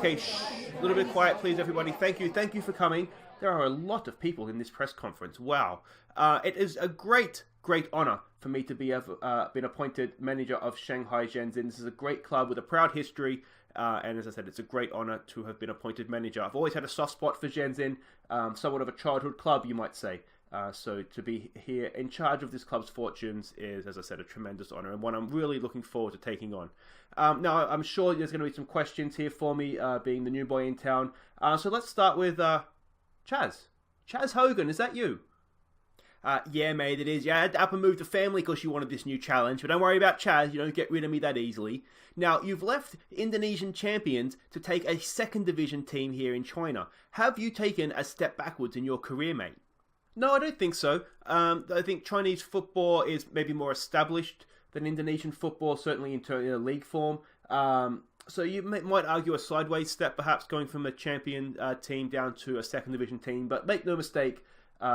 Okay, a little bit quiet, please, everybody. Thank you for coming. There are a lot of people in this press conference. Wow. It is a great honor for me to be been appointed manager of Shanghai Shenxin. This is a great club with a proud history, and as I said, it's a great honor to have been appointed manager. I've always had a soft spot for Shenzhen, somewhat of a childhood club, you might say. So to be here in charge of this club's fortunes is, as I said, a tremendous honor and one I'm really looking forward to taking on. Now, I'm sure there's going to be some questions here for me, being the new boy in town. So let's start with Chaz. Chaz Hogan, is that you? Yeah, mate, it is. Yeah, I had to up and move the family because you wanted this new challenge. But don't worry about Chaz, you don't get rid of me that easily. Now, you've left Indonesian champions to take a second division team here in China. Have you taken a step backwards in your career, mate? No, I don't think so. I think Chinese football is maybe more established than Indonesian football, certainly in league form. So you might argue a sideways step, perhaps going from a champion team down to a second division team. But make no mistake,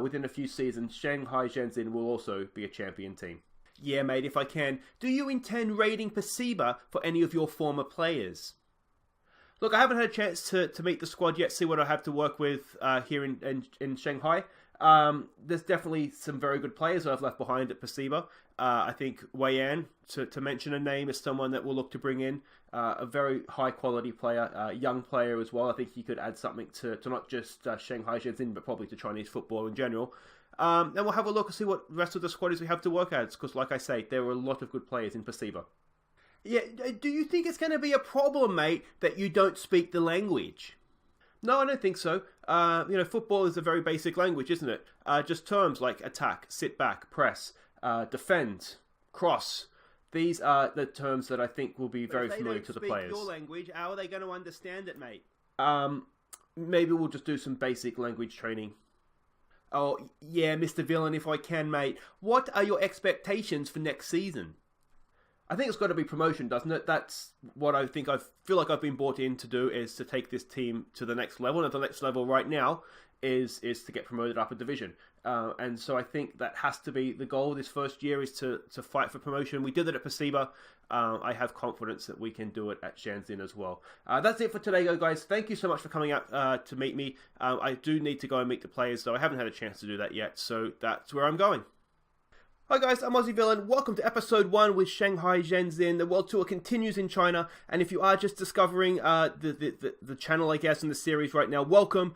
within a few seasons, Shanghai Shenxin will also be a champion team. Yeah, mate, if I can. Do you intend raiding Pasiba for any of your former players? Look, I haven't had a chance to meet the squad yet, see what I have to work with here in Shanghai. There's definitely some very good players I've left behind at Pasiba. I think Wei Yan, to mention a name, is someone that we'll look to bring in. A very high quality player, young player as well. I think he could add something to not just Shanghai Shenxin, but probably to Chinese football in general. And we'll have a look and see what the rest of the squad is we have to work at. Because like I say, there are a lot of good players in Pasiba. Yeah, do you think it's going to be a problem, mate, that you don't speak the language? No, I don't think so. Football is a very basic language, isn't it? Just terms like attack, sit back, press, defend, cross. These are the terms that I think will be very familiar to the players. If they don't speak your language, how are they going to understand it, mate? Maybe we'll just do some basic language training. Oh, yeah, Mr. Villain, if I can, mate. What are your expectations for next season? I think it's got to be promotion, doesn't it? That's what I feel like I've been brought in to do, is to take this team to the next level. And the next level right now is to get promoted up a division. And so I think that has to be the goal this first year, is to fight for promotion. We did it at Pasiba. I have confidence that we can do it at Shanxin as well. That's it for today, guys. Thank you so much for coming out to meet me. I do need to go and meet the players, though I haven't had a chance to do that yet. So that's where I'm going. Hi guys, I'm Aussie Villain. Welcome to episode 1 with Shanghai Shenxin. The World Tour continues in China, and if you are just discovering the channel, I guess, in the series right now, welcome.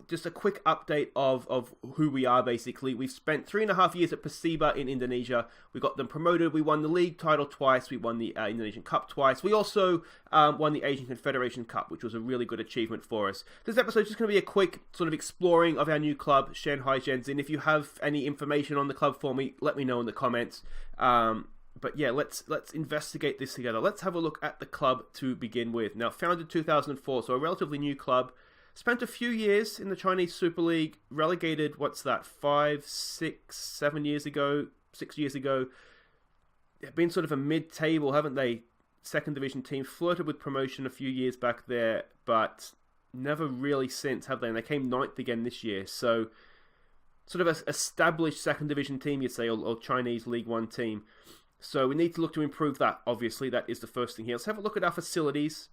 Just a quick update of who we are, basically. We've spent 3.5 years at Pasiba in Indonesia. We got them promoted. We won the league title twice. We won the Indonesian Cup twice. We also won the Asian Confederation Cup, which was a really good achievement for us. This episode is just going to be a quick sort of exploring of our new club, Shanghai Shenxin. If you have any information on the club for me, let me know in the comments. But yeah, let's investigate this together. Let's have a look at the club to begin with. Now, founded 2004, so a relatively new club. Spent a few years in the Chinese Super League, relegated, 5, 6, 7 years ago, 6 years ago. They've been sort of a mid-table, haven't they? Second division team, flirted with promotion a few years back there, but never really since, have they? And they came 9th again this year, so sort of an established second division team, you'd say, or Chinese League 1 team. So we need to look to improve that, obviously. That is the first thing here. Let's have a look at our facilities.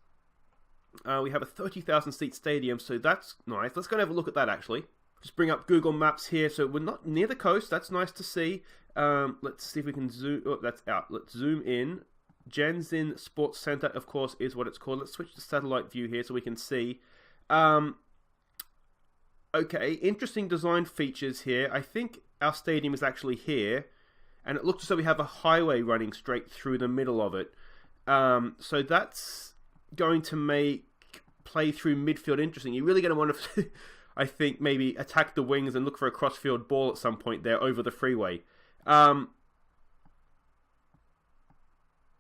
We have a 30,000 seat stadium, so that's nice. Let's go and have a look at that, actually. Just bring up Google Maps here. So we're not near the coast. That's nice to see. Let's see if we can zoom. Oh, that's out. Let's zoom in. Shenzhen Sports Center, of course, is what it's called. Let's switch to satellite view here so we can see. Okay, interesting design features here. I think our stadium is actually here, and it looks as though we have a highway running straight through the middle of it. So that's going to make play through midfield interesting. You're really going to want to, I think, maybe attack the wings and look for a crossfield ball at some point there over the freeway.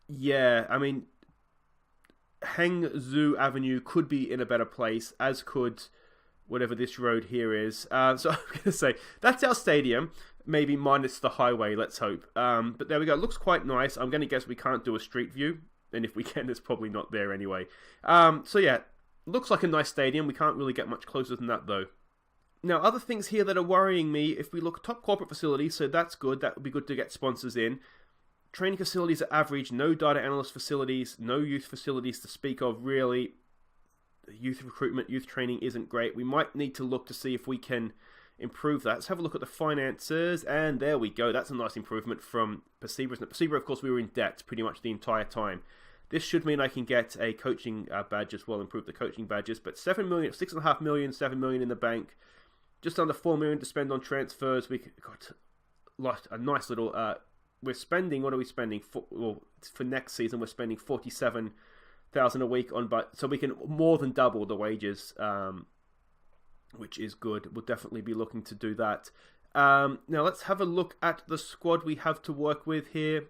Yeah, I mean, Hangzhou Avenue could be in a better place, as could whatever this road here is. So I'm going to say, that's our stadium, maybe minus the highway, let's hope. But there we go, it looks quite nice. I'm going to guess we can't do a street view, and if we can, it's probably not there anyway. So yeah, looks like a nice stadium. We can't really get much closer than that, though. Now, other things here that are worrying me, if we look top corporate facilities, so that's good. That would be good to get sponsors in. Training facilities are average, no data analyst facilities, no youth facilities to speak of, really. youth recruitment, youth training isn't great. We might need to look to see if we can improve that. Let's have a look at the finances, and there we go. That's a nice improvement from Pasiba. Pasiba, of course, we were in debt pretty much the entire time. This should mean I can get a coaching badge as well, improve the coaching badges. But 7 million, 6.5 million, 7 million in the bank, just under 4 million to spend on transfers. We got a nice little. We're spending. What are we spending for next season? We're spending 47,000 a week on, but so we can more than double the wages. Which is good. We'll definitely be looking to do that. Now let's have a look at the squad we have to work with here.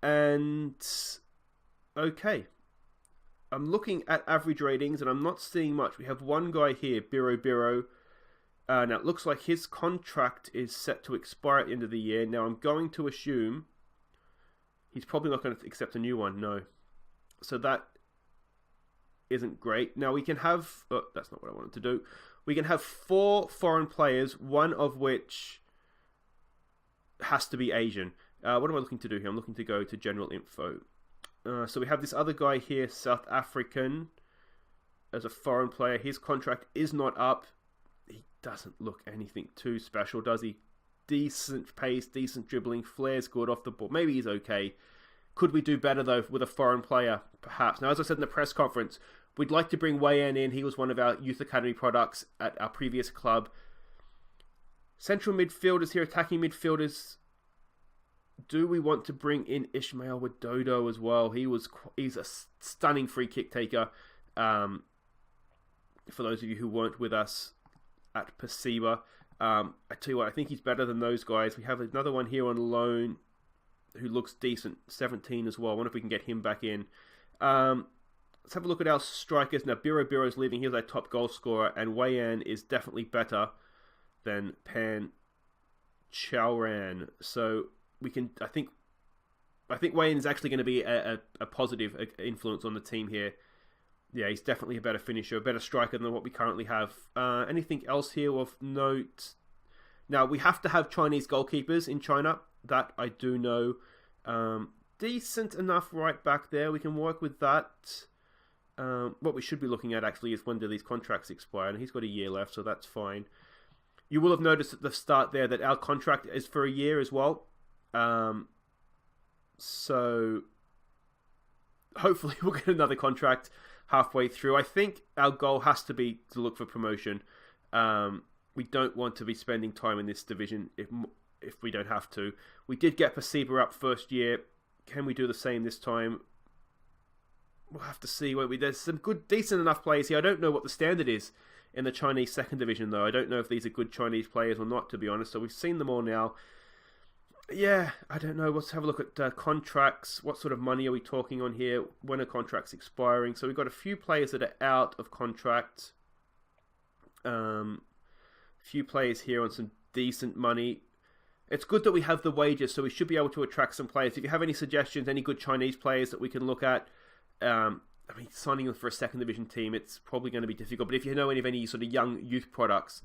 And okay, I'm looking at average ratings and I'm not seeing much. We have one guy here, Biro. Now it looks like his contract is set to expire at the end of the year. Now I'm going to assume he's probably not going to accept a new one. No. So that isn't great. Now we can have... Oh, that's not what I wanted to do. We can have 4 foreign players, one of which has to be Asian. What am I looking to do here? I'm looking to go to general info. So we have this other guy here, South African, as a foreign player. His contract is not up. He doesn't look anything too special, does he? Decent pace, decent dribbling, flair's good off the ball. Maybe he's okay. Could we do better, though, with a foreign player? Perhaps. Now, as I said in the press conference, we'd like to bring Wei Yan in. He was one of our Youth Academy products at our previous club. Central midfielders here, attacking midfielders. Do we want to bring in Ismail Wadodo as well? He's a stunning free kick taker. For those of you who weren't with us at Pasiba. I tell you what, I think he's better than those guys. We have another one here on loan who looks decent, 17 as well. I wonder if we can get him back in. Let's have a look at our strikers. Now, Biro's leaving. He's our top goal scorer, and Wei Yan is definitely better than Pan Chaoran. So we can, I think Wei Yan is actually going to be a positive influence on the team here. Yeah, he's definitely a better finisher, a better striker than what we currently have. Anything else here of note? Now, we have to have Chinese goalkeepers in China. That I do know. Decent enough right back there. We can work with that. What we should be looking at actually is when do these contracts expire, and he's got a year left, so that's fine. You will have noticed at the start there that our contract is for a year as well. So hopefully we'll get another contract halfway through. I think our goal has to be to look for promotion. We don't want to be spending time in this division if we don't have to. We did get Pasiba up first year. Can we do the same this time? We'll have to see. There's some good, decent enough players here. I don't know what the standard is in the Chinese second division, though. I don't know if these are good Chinese players or not, to be honest. So we've seen them all now. Yeah, I don't know. Let's have a look at contracts. What sort of money are we talking on here? When are contracts expiring? So we've got a few players that are out of contract. Few players here on some decent money. It's good that we have the wages, so we should be able to attract some players. If you have any suggestions, any good Chinese players that we can look at, signing them for a second division team, it's probably going to be difficult. But if you know any sort of young youth products,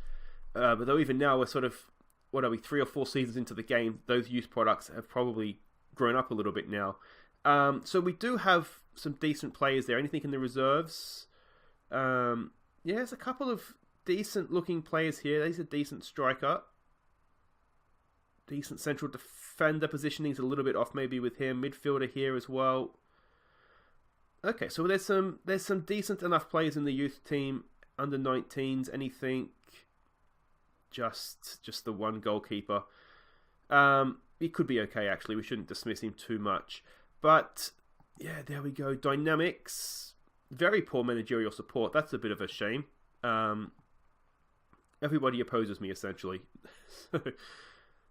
but though even now we're sort of, 3 or 4 seasons into the game, those youth products have probably grown up a little bit now. So we do have some decent players there. Anything in the reserves? There's a couple of decent looking players here. There's a decent striker. Decent central defender positioning is a little bit off maybe with him. Midfielder here as well. Okay, so there's some decent enough players in the youth team. Under 19s, anything. Just the one goalkeeper. He could be okay actually. We shouldn't dismiss him too much. But yeah, there we go. Dynamics. Very poor managerial support. That's a bit of a shame. Everybody opposes me essentially.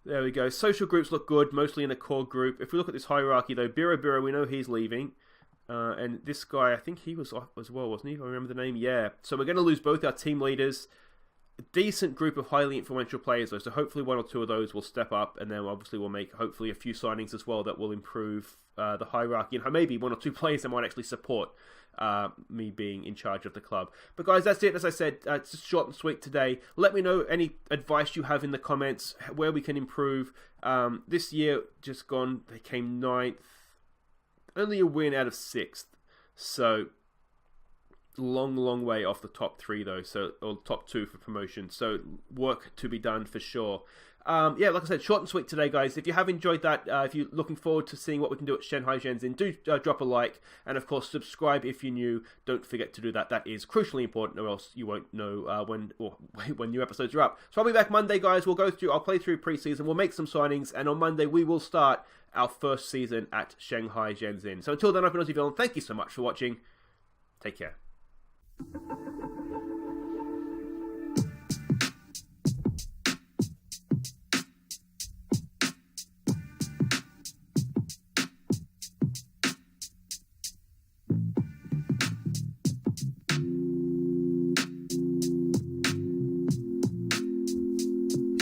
There we go. Social groups look good, mostly in a core group. If we look at this hierarchy, though, Biro, we know he's leaving. And this guy, I think he was off as well, wasn't he? If I remember the name. Yeah. So we're going to lose both our team leaders. A decent group of highly influential players, though. So hopefully 1 or 2 of those will step up. And then obviously we'll make, hopefully, a few signings as well that will improve the hierarchy. And maybe 1 or 2 players that might actually support me being in charge of the club. But guys, that's it. As I said, it's just short and sweet today. Let me know any advice you have in the comments, where we can improve. This year just gone, they came 9th. Only a win out of 6th. So long way off the top 3 though, or top 2 for promotion. So work to be done for sure. Yeah, like I said, short and sweet today, guys. If you have enjoyed that, if you're looking forward to seeing what we can do at Shanghai Shenxin, do drop a like, and of course subscribe if you're new. Don't forget to do that. That is crucially important, or else you won't know when new episodes are up. So I'll be back Monday, guys. I'll play through preseason. We'll make some signings, and on Monday we will start our first season at Shanghai Shenxin. So until then, I've been Aussie Villain. Thank you so much for watching. Take care.